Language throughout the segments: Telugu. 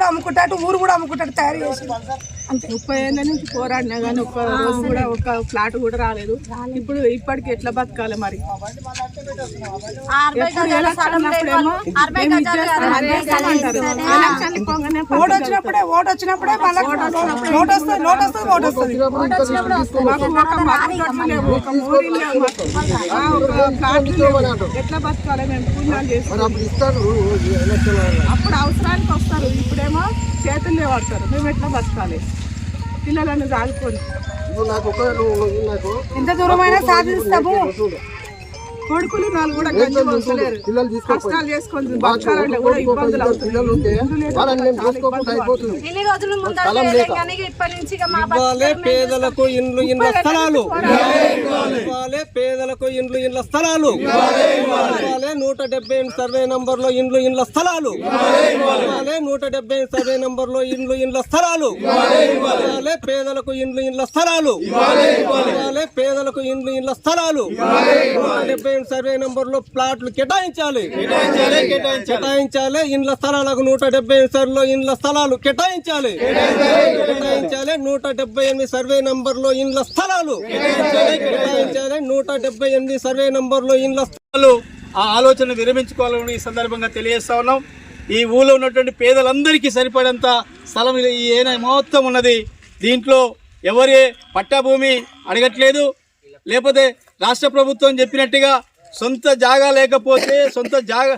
అమ్ముకుంటాడు ఊరు కూడా అమ్ముకుంటాడు తయారు చేసి అంతే 30 ఏళ్ళ నుంచి పోరాడినా కానీ ఒక్క రోజు కూడా ఒక ఫ్లాట్ కూడా రాలేదు. ఇప్పుడు ఇప్పటికి ఎట్లా బతకాలి మరి? ఓటు వచ్చినప్పుడే ఎట్లా బతకాలి? మేము పుణ్యాలు చేస్తాం. అప్పుడు అవసరానికి వస్తారు, ఇప్పుడేమో చేతుల్లో పడతారు. మేము ఎట్లా బతకాలి? పిల్లలను సాదుకొని ఎంత దూరమైనా సాధిస్తాము. కొడుకులు నాలుగు కూడా కష్టాలు చేసుకొని బతకాలంటే కూడా ఇబ్బందులు పేదలకు ఇండ్లు ఇండ్ల స్థలాలు, పేదలకు ఇండ్లు ఇండ్ల స్థలాలు, 170 సర్వే నంబర్లో ఇండ్లు ఇండ్ల స్థలాలు, 170 సర్వే నంబర్లో ఇండ్లు ఇండ్ల స్థలాలు, పేదలకు ఇండ్లు ఇండ్ల స్థలాలు, పేదలకు ఇండ్లు ఇండ్ల స్థలాలు, 170 సర్వే నంబర్లో ప్లాట్లు కేటాయించాలి. ఇండ్ల స్థలాలకు 170 సర్వేలో ఇండ్ల స్థలాలు కేటాయించాలి. 178 సర్వే నంబర్లో ఇండ్ల స్థలాలు కేటాయించాలి. 178 సర్వే నంబర్లో ఇండ్ల స్థలాలు. ఆ ఆలోచన విరమించుకోవాలని ఈ సందర్భంగా తెలియజేస్తా ఉన్నాం. ఈ ఊళ్ళో ఉన్నటువంటి పేదలందరికీ సరిపడేంత స్థలం ఈ ఏనా మొత్తం ఉన్నది. దీంట్లో ఎవరి పట్టా భూమి అడగట్లేదు. లేకపోతే రాష్ట్ర ప్రభుత్వం చెప్పినట్టుగా సొంత జాగా లేకపోతే సొంత జాగా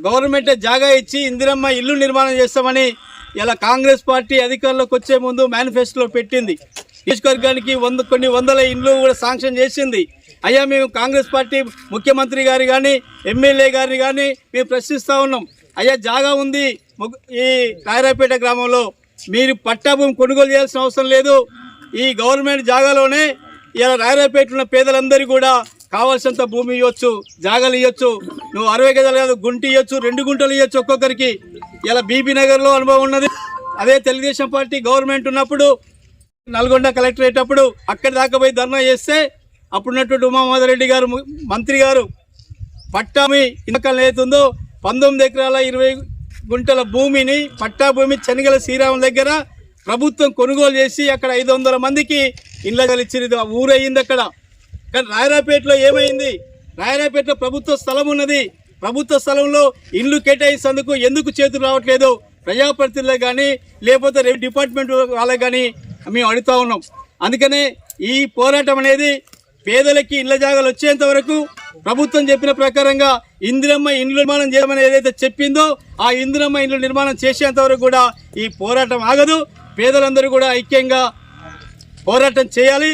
గవర్నమెంటే జాగా ఇచ్చి ఇందిరమ్మ ఇల్లు నిర్మాణం చేస్తామని ఇలా కాంగ్రెస్ పార్టీ అధికారంలోకి వచ్చే ముందు మేనిఫెస్టోలో పెట్టింది. నియోజకవర్గానికి కొన్ని వందల ఇండ్లు కూడా శాంక్షన్ చేసింది. అయ్యా, మేము కాంగ్రెస్ పార్టీ ముఖ్యమంత్రి గారు కానీ ఎమ్మెల్యే గారిని కానీ మేము ప్రశ్నిస్తూ ఉన్నాం. అయ్యా, జాగా ఉంది ఈ రాయరాపేట గ్రామంలో, మీరు పట్టా భూమి కొనుగోలు చేయాల్సిన అవసరం లేదు. ఈ గవర్నమెంట్ జాగాలోనే ఇలా రాయరాపేట ఉన్న పేదలందరికీ కూడా కావాల్సినంత భూమి ఇవ్వచ్చు, జాగాలు ఇవ్వచ్చు. నువ్వు 60 గజాలు కాదు, గుంటి ఇవ్వచ్చు, 2 గుంటలు ఇవ్వచ్చు ఒక్కొక్కరికి. ఇలా బీబీ నగర్లో అనుభవం ఉన్నది. అదే తెలుగుదేశం పార్టీ గవర్నమెంట్ ఉన్నప్పుడు నల్గొండ కలెక్టరేట్ అప్పుడు అక్కడి దాకా పోయి ధర్నా చేస్తే అప్పుడున్నటువంటి ఉమామహేశ్వరరెడ్డి గారు మంత్రి గారు పట్టామి ఇనకలు ఏతుందో 19 ఎకరాల 20 గుంటల భూమిని పట్టా భూమి చెనగల శ్రీరాముల దగ్గర ప్రభుత్వం కొనుగోలు చేసి అక్కడ 500 మందికి ఇళ్ళ ఇచ్చింది. ఊరయ్యింది అక్కడ. కానీ రాయరాపేటలో ఏమైంది? రాయరాపేటలో ప్రభుత్వ స్థలం ఉన్నది. ప్రభుత్వ స్థలంలో ఇల్లు కేటాయించేందుకు ఎందుకు చేతులు రావట్లేదు? ప్రజాప్రతినిధులకు కానీ లేకపోతే రెవెన్యూ డిపార్ట్మెంట్ వాళ్ళకి కానీ మేము అడుగుతా ఉన్నాం. అందుకనే ఈ పోరాటం అనేది పేదలకి ఇళ్ల జాగాలు వచ్చేంత వరకు ప్రభుత్వం చెప్పిన ప్రకారంగా ఇందిరమ్మ ఇండ్లు నిర్మాణం చేయమని ఏదైతే చెప్పిందో ఆ ఇందిరమ్మ ఇండ్లు నిర్మాణం చేసేంత వరకు కూడా ఈ పోరాటం ఆగదు. పేదలందరూ కూడా ఐక్యంగా పోరాటం చేయాలి.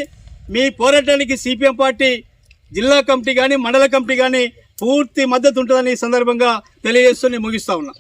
మీ పోరాటానికి సిపిఎం పార్టీ జిల్లా కమిటీ కానీ మండల కమిటీ కానీ పూర్తి మద్దతు ఉంటుందని ఈ సందర్భంగా తెలియజేస్తూ నేను ముగిస్తా ఉన్నా.